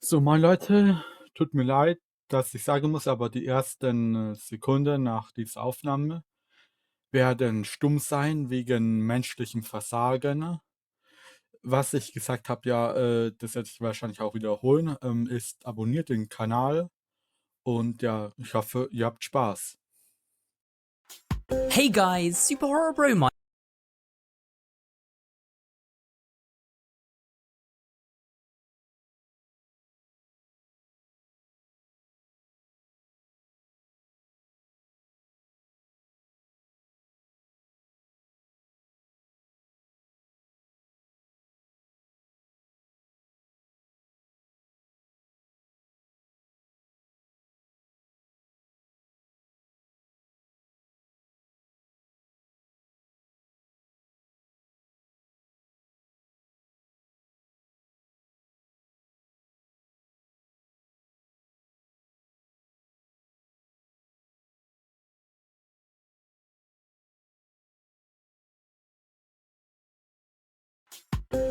So, moin Leute, tut mir leid, dass ich sagen muss, aber die ersten Sekunden nach dieser Aufnahme werden stumm sein wegen menschlichem Versagen. Was ich gesagt habe, ja, das werde ich wahrscheinlich auch wiederholen, ist abonniert den Kanal und ja, ich hoffe, ihr habt Spaß. Hey guys, Super Horror Bro Mike.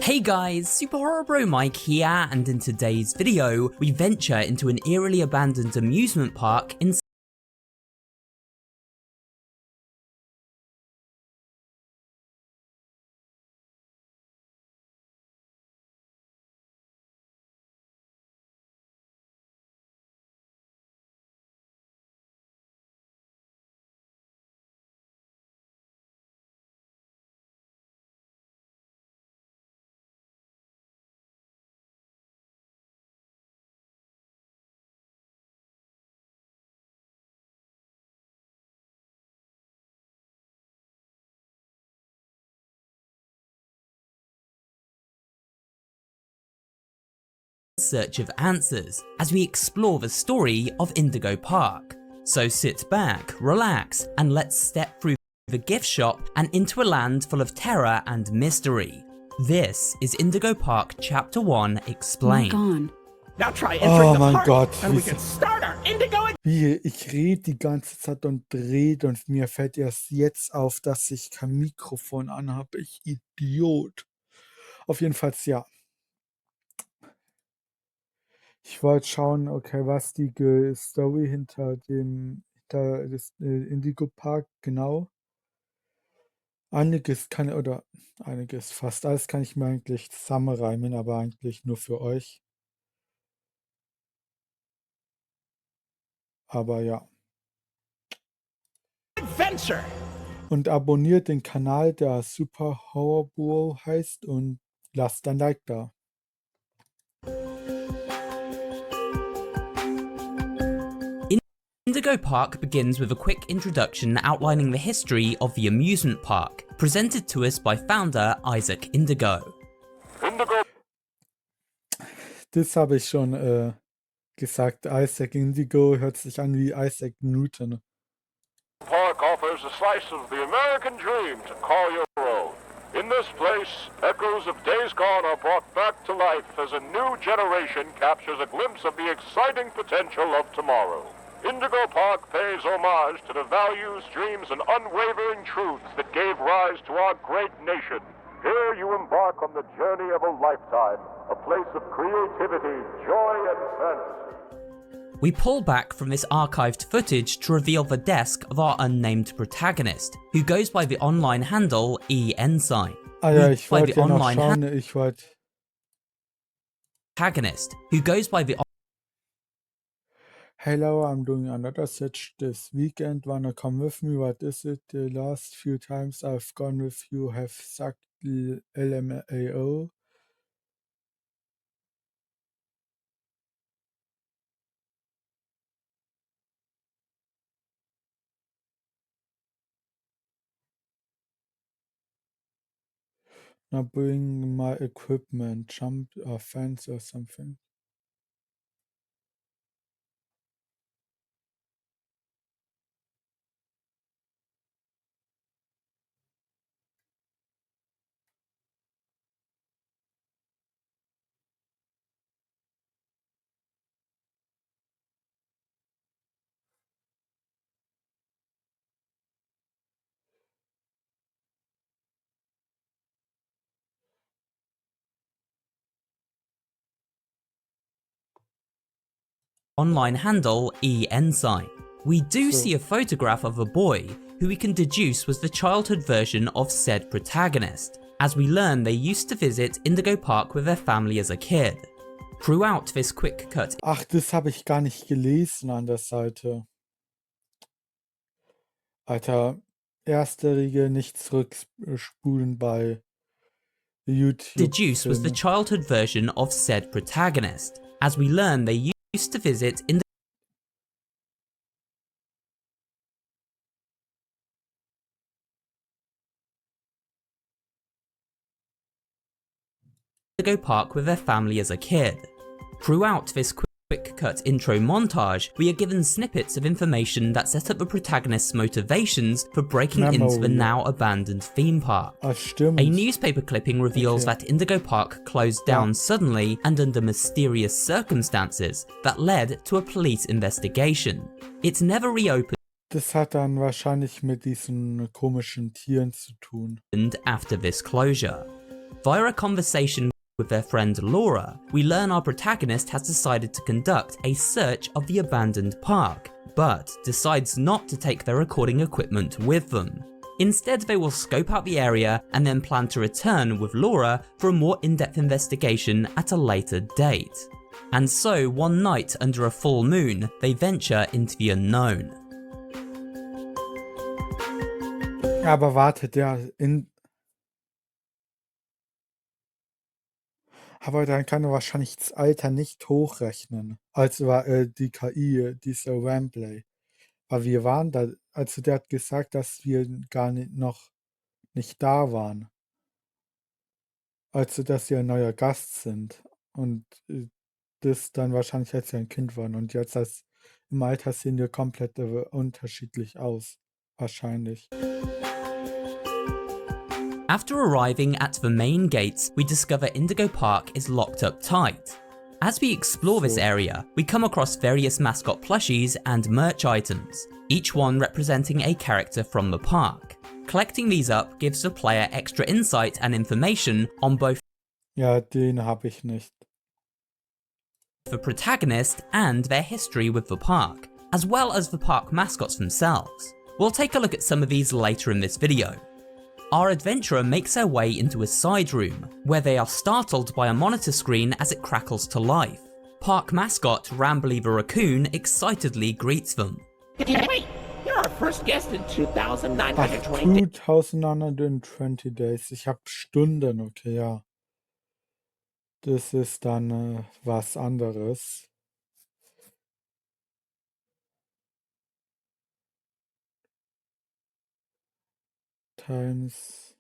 Hey guys, Super Horror Bro Mike here, and in today's video, we venture into an eerily abandoned amusement park in search of answers as we explore the story of Indigo Park. So sit back, relax, and let's step through the gift shop and into a land full of terror and mystery. This is Indigo Park Chapter 1 Explained. On. Now try entering Oh the mein park, Gott, and we can start our Indigo. wie ich rede die ganze Zeit und rede und mir fällt erst jetzt auf, dass ich kein Mikrofon anhabe, ich Idiot. Auf jeden Fall, ja. Ich wollte schauen, okay, was die Story hinter das Indigo Park genau. Fast alles kann ich mir eigentlich zusammenreimen, aber eigentlich nur für euch. Aber ja. Adventure! Und abonniert den Kanal, der Super Horror Bro heißt, und lasst ein Like da. Indigo Park begins with a quick introduction outlining the history of the amusement park, presented to us by founder Isaac Indigo. Das habe ich schon gesagt. Isaac Indigo hört sich an wie Isaac Newton. Park offers a slice of the American dream to call your own. In this place, echoes of days gone are brought back to life as a new generation captures a glimpse of the exciting potential of tomorrow. Indigo Park pays homage to the values, dreams, and unwavering truths that gave rise to our great nation. Here you embark on the journey of a lifetime, a place of creativity, joy, and fantasy. We pull back from this archived footage to reveal the desk of our unnamed protagonist, who goes by the online handle E-Ensign. Ah ja, ich wollte ja noch schauen, Protagonist, who goes by the Hello, I'm doing another search this weekend. Wanna come with me? What is it? The last few times I've gone with you have sucked LMAO. Now bring my equipment, jump a fence or something. online handle e-ensign. We do So. see a photograph of a boy who we can deduce was the childhood version of said protagonist, as we learn they used to visit Indigo Park with their family as a kid. Throughout this quick cut Ach, das habe ich gar nicht gelesen an der Seite. Alter, erste Regel nicht zurückspulen bei deduce was the YouTube-Filmen. childhood version of said protagonist, as we learn they used to visit Indigo Park with their family as a kid. Throughout this quick cut intro montage, we are given snippets of information that set up the protagonist's motivations for breaking into the Memory. now abandoned theme park. Ah, stimmt. A newspaper clipping reveals that Indigo Park closed down suddenly and under mysterious circumstances that led to a police investigation. It never reopened Das hat dann wahrscheinlich mit diesen komischen Tieren zu tun. after this closure. Via a conversation with their friend Laura, we learn our protagonist has decided to conduct a search of the abandoned park, but decides not to take their recording equipment with them. Instead, they will scope out the area and then plan to return with Laura for a more in-depth investigation at a later date. And so, one night under a full moon, they venture into the unknown. Aber warte, aber dann kann er wahrscheinlich das Alter nicht hochrechnen. Also die KI, dieser Ramplay. Weil wir waren da, also der hat gesagt, dass wir gar nicht da waren. Also dass wir ein neuer Gast sind. Und das dann wahrscheinlich, als wir ein Kind waren. Und jetzt im Alter sehen wir komplett unterschiedlich aus. Wahrscheinlich. After arriving at the main gates, we discover Indigo Park is locked up tight. As we explore this area, we come across various mascot plushies and merch items, each one representing a character from the park. Collecting these up gives the player extra insight and information on both Ja, den habe ich nicht. the protagonist and their history with the park, as well as the park mascots themselves. We'll take a look at some of these later in this video. Our adventurer makes their way into a side room, where they are startled by a monitor screen as it crackles to life. Park mascot Rambly the raccoon excitedly greets them. Wait, you're our first guest in Ach, 2,920 days. 2920 Days. Ich habe Stunden, okay, ja. Das ist dann was anderes. Times.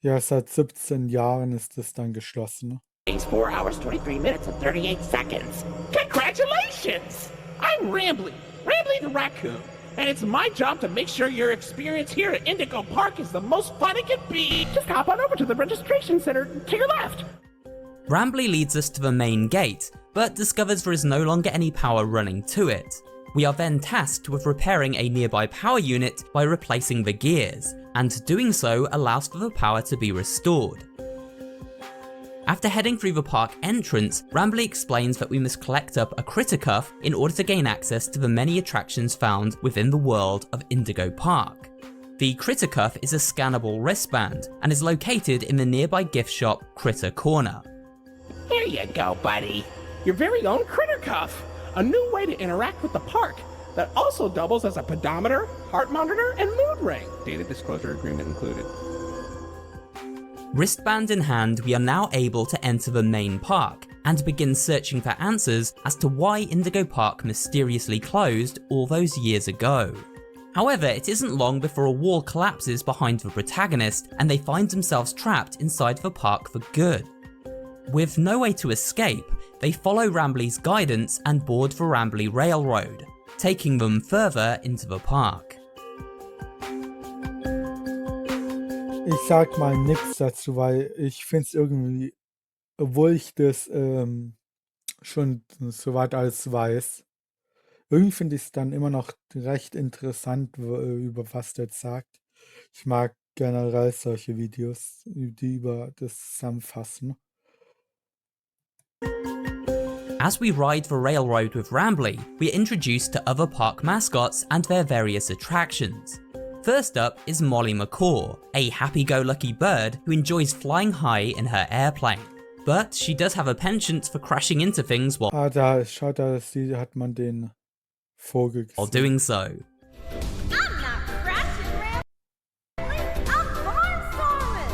Ja, seit 17 Jahren ist es dann geschlossen. 4 hours, 23 minutes, and 38 seconds. Congratulations! I'm Rambly the raccoon, and it's my job to make sure your experience here at Indigo Park is the most fun it can be. Just hop on over to the registration center to your left. Rambly leads us to the main gate, but discovers there is no longer any power running to it. We are then tasked with repairing a nearby power unit by replacing the gears, and doing so allows for the power to be restored. After heading through the park entrance, Rambly explains that we must collect up a critter cuff in order to gain access to the many attractions found within the world of Indigo Park. The critter cuff is a scannable wristband and is located in the nearby gift shop Critter Corner. Here you go, buddy. Your very own critter cuff. A new way to interact with the park that also doubles as a pedometer, heart monitor, and mood ring. Data disclosure agreement included. Wristband in hand, we are now able to enter the main park and begin searching for answers as to why Indigo Park mysteriously closed all those years ago. However, it isn't long before a wall collapses behind the protagonist and they find themselves trapped inside the park for good. With no way to escape, they follow Rambly's guidance and board the Rambly Railroad, taking them further into the park. Ich sag mal nichts dazu, weil ich finde es irgendwie, obwohl ich das schon soweit alles weiß, irgendwie finde ich es dann immer noch recht interessant, über was der jetzt sagt. Ich mag generell solche Videos, die über das zusammenfassen. As we ride the railroad with Rambly, we are introduced to other park mascots and their various attractions. First up is Molly McCaw, a happy-go-lucky bird who enjoys flying high in her airplane. But she does have a penchant for crashing into things while Schaut da, hat man den Vogel gesehen. doing so. I'm not crashing, Rambly. I'm barnstorming.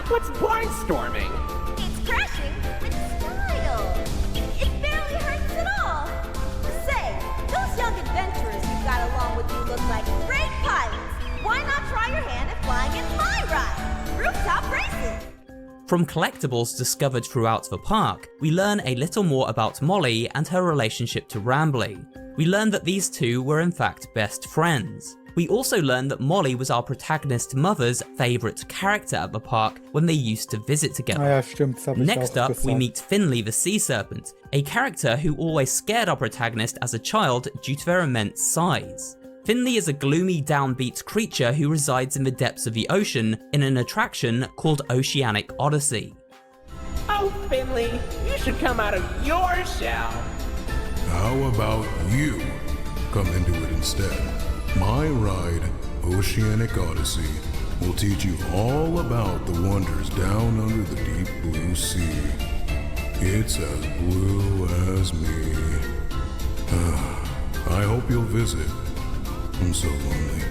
What's barnstorming? It's crashing with style. It barely hurts at all. Say, those young adventurers you've got along with you look like great pilots. Why not try your hand at flying in my ride? Rooftop racing. From collectibles discovered throughout the park, we learn a little more about Molly and her relationship to Rambly. We learn that these two were in fact best friends. We also learn that Molly was our protagonist's mother's favourite character at the park when they used to visit together. Ja, stimmt, das hab ich Next auch up, we gesagt. meet Finley the sea serpent, a character who always scared our protagonist as a child due to their immense size. Finley is a gloomy, downbeat creature who resides in the depths of the ocean in an attraction called Oceanic Odyssey. Oh, Finley, you should come out of your shell. How about you come into it instead? My ride, Oceanic Odyssey, will teach you all about the wonders down under the deep blue sea. It's as blue as me. I hope you'll visit. I'm so lonely.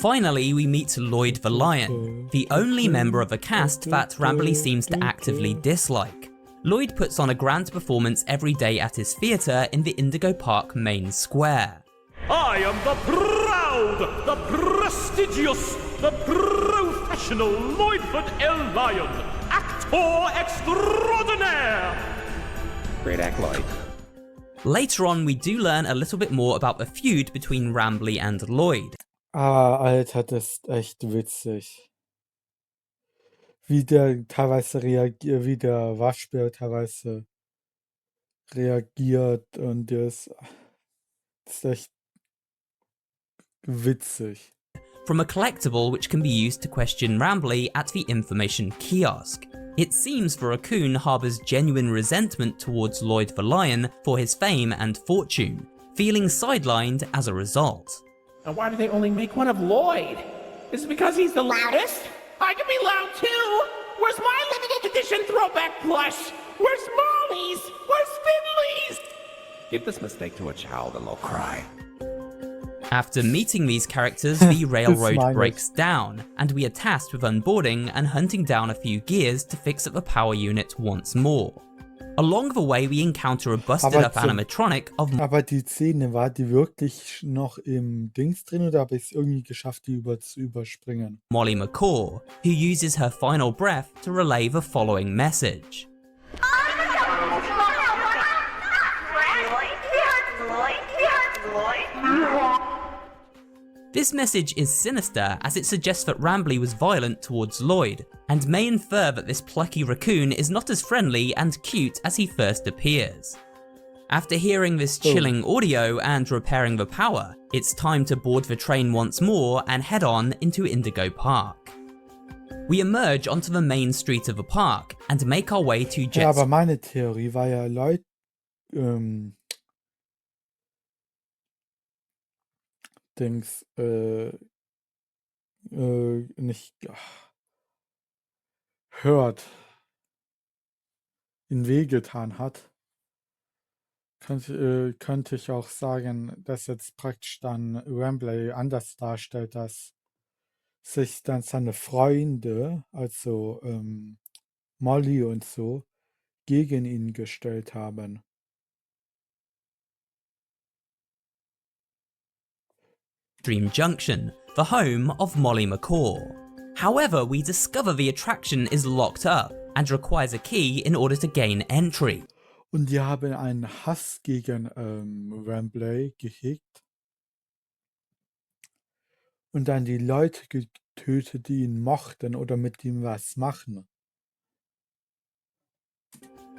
Finally, we meet Lloyd the Lion, the only member of the cast that Rambly seems to actively dislike. Lloyd puts on a grand performance every day at his theatre in the Indigo Park main square. I am the proud, the prestigious, the professional Lloydford L. Lion, actor extraordinaire! Great act, Lloyd. Later on, we do learn a little bit more about the feud between Rambly and Lloyd. Alter, das ist echt witzig. Wie der teilweise reagiert, wie der Waschbär teilweise reagiert und das ist echt witzig. From a collectible which can be used to question Rambly at the information kiosk. It seems the raccoon harbours genuine resentment towards Lloyd the Lion for his fame and fortune, feeling sidelined as a result. And why do they only make one of Lloyd? Is it because he's the loudest? I can be loud too! Where's my limited edition throwback plush? Where's Molly's? Where's Finley's? Give this mistake to a child and they'll cry. After meeting these characters, the railroad Minus. breaks down, and we are tasked with unboarding and hunting down a few gears to fix up the power unit once more. Along the way, we encounter a busted Aber up zum- animatronic of Aber die Szene, war die wirklich noch im Dings drin oder habe ich es irgendwie geschafft, die zu überspringen? Molly McCaw, who uses her final breath to relay the following message. This message is sinister as it suggests that Rambly was violent towards Lloyd, and may infer that this plucky raccoon is not as friendly and cute as he first appears. After hearing this chilling audio and repairing the power, it's time to board the train once more and head on into Indigo Park. We emerge onto the main street of the park and make our way to Ja, Jet's aber meine Theorie war ja, Leute, Dings, nicht hört, in wehgetan hat, könnte ich auch sagen, dass jetzt praktisch dann Rambly anders darstellt, dass sich dann seine Freunde, also Molly und so, gegen ihn gestellt haben. Dream Junction, the home of Molly McCaw. However, we discover the attraction is locked up and requires a key in order to gain entry. Und die haben einen Hass gegen Rambly gehegt und dann die Leute getötet, die ihn mochten oder mit ihm was machen.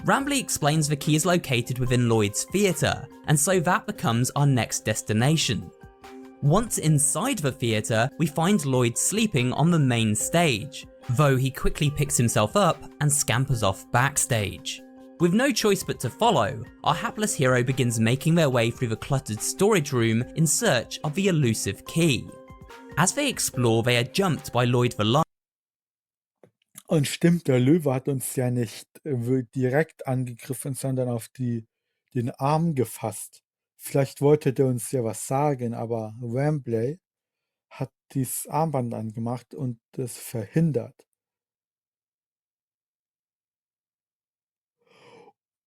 Rambly explains the key is located within Lloyd's theatre, and so that becomes our next destination. Once inside the theatre, we find Lloyd sleeping on the main stage, though he quickly picks himself up and scampers off backstage. With no choice but to follow, our hapless hero begins making their way through the cluttered storage room in search of the elusive key. As they explore, they are jumped by Lloyd the Lion. Und stimmt, der Löwe hat uns ja nicht direkt angegriffen, sondern auf den Arm gefasst. Vielleicht wollte der uns ja was sagen, aber Wembley hat dieses Armband angemacht und das verhindert.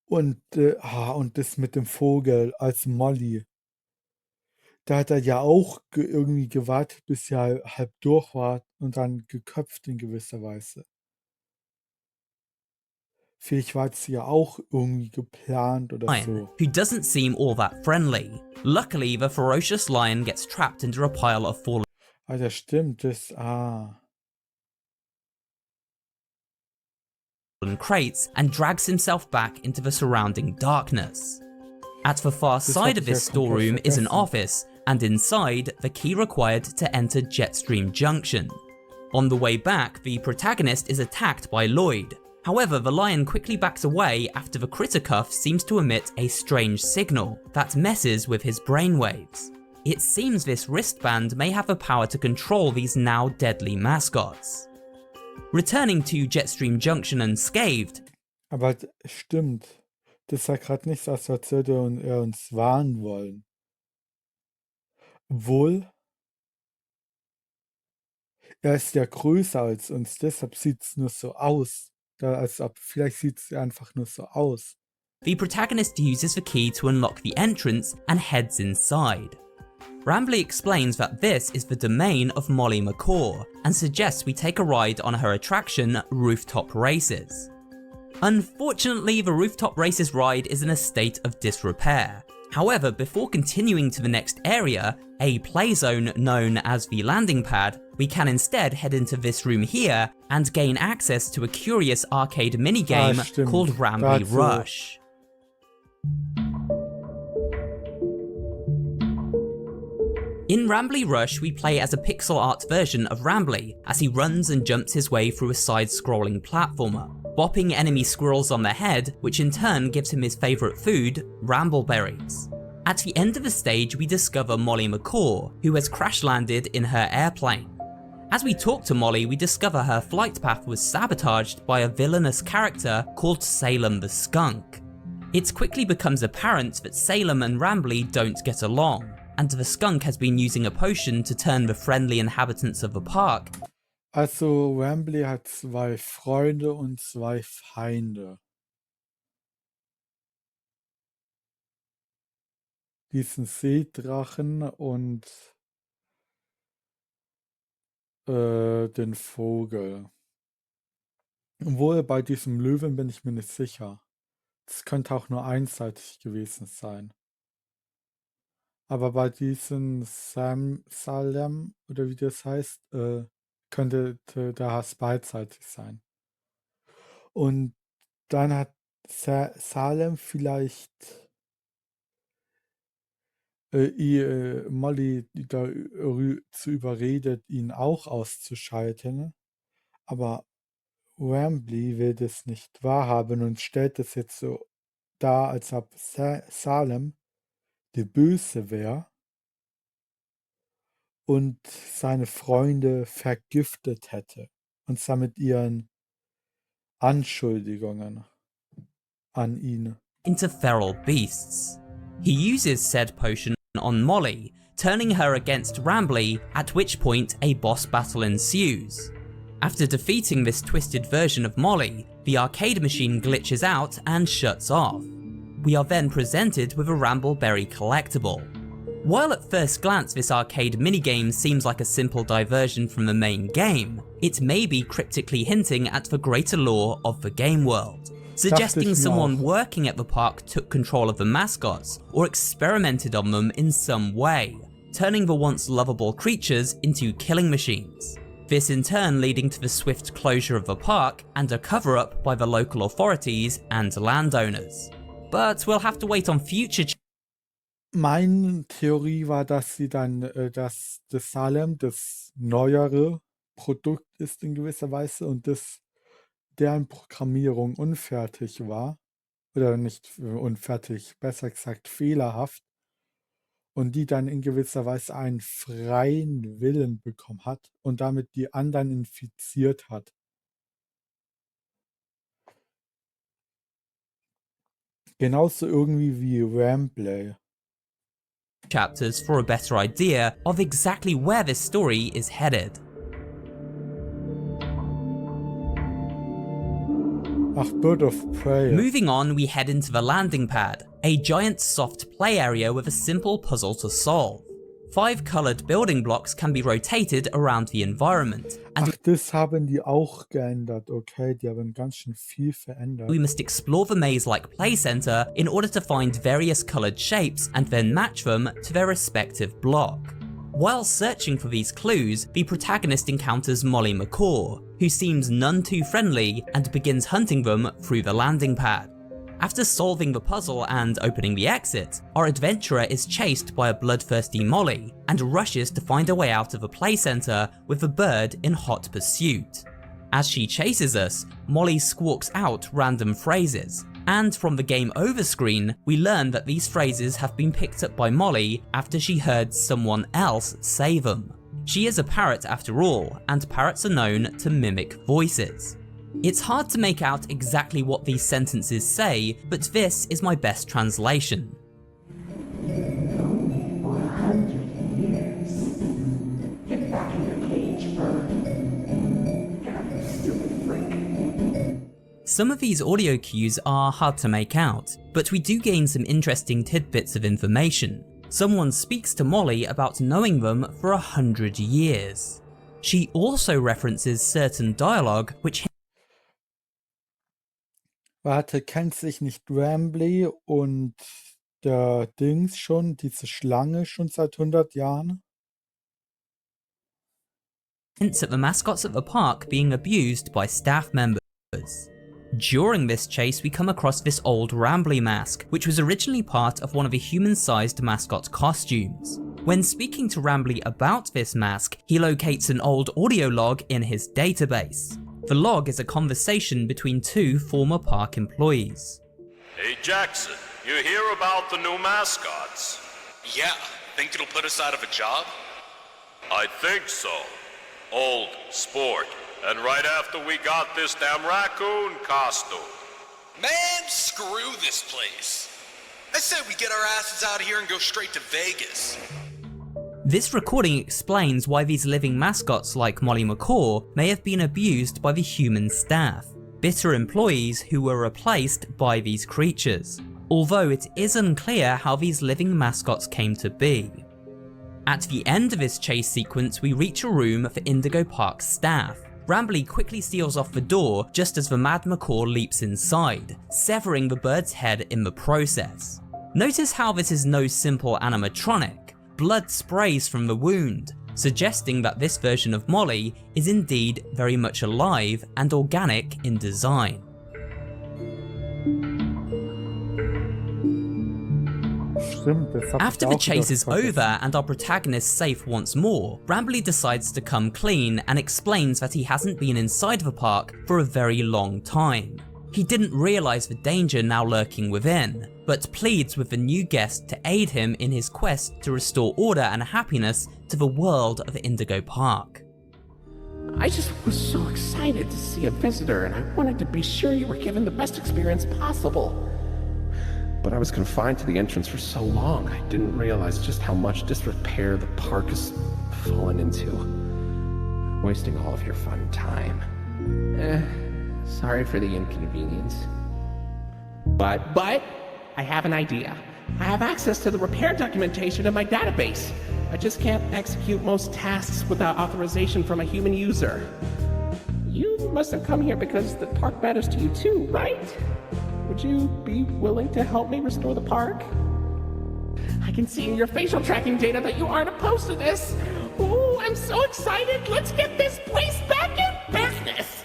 Und das mit dem Vogel als Molly. Da hat er ja auch irgendwie gewartet, bis er halb durch war und dann geköpft in gewisser Weise. Vielleicht war es ja auch irgendwie geplant oder so. Who doesn't seem all that friendly. Luckily, the ferocious lion gets trapped into a pile of fallen Ah, das stimmt, crates and drags himself back into the surrounding darkness. At the far Das side hab of ich ja this storeroom komplett is an vergessen. office, and inside, the key required to enter Jetstream Junction. On the way back, the protagonist is attacked by Lloyd. However, the lion quickly backs away after the critter cuff seems to emit a strange signal that messes with his brainwaves. It seems this wristband may have the power to control these now deadly mascots. Returning to Jetstream Junction unscathed, Aber stimmt, das sah gerade nicht so aus, als würde er uns warnen wollen. Obwohl, er ist ja größer als uns, deshalb sieht es nur so aus. Vielleicht sieht es einfach nur so aus. the protagonist uses the key to unlock the entrance and heads inside. Rambley explains that this is the domain of Molly McCaw and suggests we take a ride on her attraction, Rooftop Races. Unfortunately, the Rooftop Races ride is in a state of disrepair. However, before continuing to the next area, a play zone known as the landing pad, we can instead head into this room here and gain access to a curious arcade minigame stimmt. called Rambley Dazu- Rush. In Rambley Rush, we play as a pixel art version of Rambley as he runs and jumps his way through a side-scrolling platformer, bopping enemy squirrels on the head, which in turn gives him his favourite food, Rambleberries. At the end of the stage, we discover Molly McCaw, who has crash-landed in her airplane. As we talk to Molly, we discover her flight path was sabotaged by a villainous character called Salem the Skunk. It quickly becomes apparent that Salem and Rambley don't get along, and the skunk has been using a potion to turn the friendly inhabitants of the park Also, Wembley hat 2 Freunde und 2 Feinde. Diesen Seedrachen und den Vogel. Obwohl, bei diesem Löwen bin ich mir nicht sicher. Das könnte auch nur einseitig gewesen sein. Aber bei diesem Salem, oder wie das heißt, könnte das beidseitig sein. Und dann hat Salem vielleicht Molly zu überredet, ihn auch auszuschalten. Aber Wembley will das nicht wahrhaben und stellt es jetzt so dar, als ob Salem der Böse wäre und seine Freunde vergiftet hätte. Und zwar mit ihren Anschuldigungen an ihn. into feral beasts. He uses said potion on Molly, turning her against Rambley, at which point a boss battle ensues. After defeating this twisted version of Molly, the arcade machine glitches out and shuts off. We are then presented with a Rambleberry collectible. While at first glance this arcade minigame seems like a simple diversion from the main game, it may be cryptically hinting at the greater lore of the game world, suggesting mir someone auch. working at the park took control of the mascots or experimented on them in some way, turning the once lovable creatures into killing machines. This in turn leading to the swift closure of the park and a cover-up by the local authorities and landowners. But we'll have to wait on future Meine Theorie war, dass sie dann, dass das Salem das neuere Produkt ist in gewisser Weise und dass deren Programmierung unfertig war oder nicht unfertig, besser gesagt fehlerhaft, und die dann in gewisser Weise einen freien Willen bekommen hat und damit die anderen infiziert hat. Genauso irgendwie wie Wembley. Chapters for a better idea of exactly where this story is headed. Ach, Bird of Prey. Moving on, we head into the landing pad, a giant soft play area with a simple puzzle to solve. 5 colored building blocks can be rotated around the environment, and Ach, das haben die auch geändert, okay? Die haben ganz schön viel verändert. we must explore the maze-like play center in order to find various colored shapes and then match them to their respective block. While searching for these clues, the protagonist encounters Molly McCaw, who seems none too friendly and begins hunting them through the landing pad. After solving the puzzle and opening the exit, our adventurer is chased by a bloodthirsty Molly and rushes to find a way out of the play center with the bird in hot pursuit. As she chases us, Molly squawks out random phrases, and from the game over screen, we learn that these phrases have been picked up by Molly after she heard someone else say them. She is a parrot after all, and parrots are known to mimic voices. It's hard to make out exactly what these sentences say, but this is my best translation. Some of these audio cues are hard to make out, but we do gain some interesting tidbits of information. Someone speaks to Molly about knowing them for 100 years. She also references certain dialogue which Warte, kennt sich nicht Wembley und der Dings schon, diese Schlange schon seit 100 Jahren? hints at the mascots at the park being abused by staff members. During this chase, we come across this old Rambley mask, which was originally part of one of the human-sized mascot costumes. When speaking to Rambley about this mask, he locates an old audio log in his database. The log is a conversation between 2 former park employees. Hey Jackson, you hear about the new mascots? Yeah, think it'll put us out of a job? I think so. Old, sport, and right after we got this damn raccoon costume. Man, screw this place. I say we get our asses out of here and go straight to Vegas. This recording explains why these living mascots like Molly McCaw may have been abused by the human staff, bitter employees who were replaced by these creatures, although it is unclear how these living mascots came to be. At the end of this chase sequence, we reach a room for Indigo Park's staff. Rambley quickly seals off the door just as the mad McCaw leaps inside, severing the bird's head in the process. Notice how this is no simple animatronic. Blood sprays from the wound, suggesting that this version of Molly is indeed very much alive and organic in design. After the chase is over and our protagonist safe once more, Rambley decides to come clean and explains that he hasn't been inside the park for a very long time. He didn't realise the danger now lurking within, but pleads with the new guest to aid him in his quest to restore order and happiness to the world of Indigo Park. I just was so excited to see a visitor, and I wanted to be sure you were given the best experience possible. But I was confined to the entrance for so long, I didn't realize just how much disrepair the park has fallen into. Wasting all of your fun time. Sorry for the inconvenience. But, I have an idea. I have access to the repair documentation in my database. I just can't execute most tasks without authorization from a human user. You must have come here because the park matters to you too, right? Would you be willing to help me restore the park? I can see in your facial tracking data that you aren't opposed to this. Ooh, I'm so excited. Let's get this place back in business.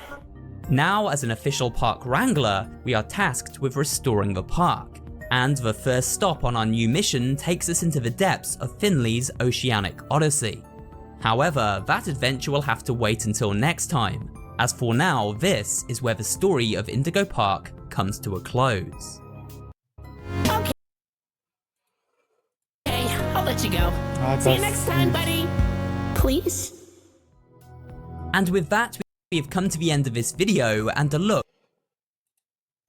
Now, as an official park wrangler, we are tasked with restoring the park, and the first stop on our new mission takes us into the depths of Finley's oceanic odyssey. However, that adventure will have to wait until next time, as for now this is where the story of Indigo Park comes to a close. let you go. Ah, See you das next time, nicht. buddy. Please. And with that, we have come to the end of this video, and a look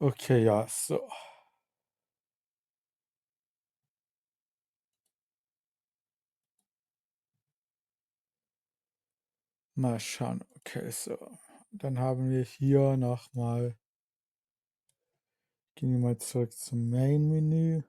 Okay, ja, so. Mal schauen. Okay, so. Dann haben wir hier nochmal. Gehen wir mal zurück zum Main-Menü.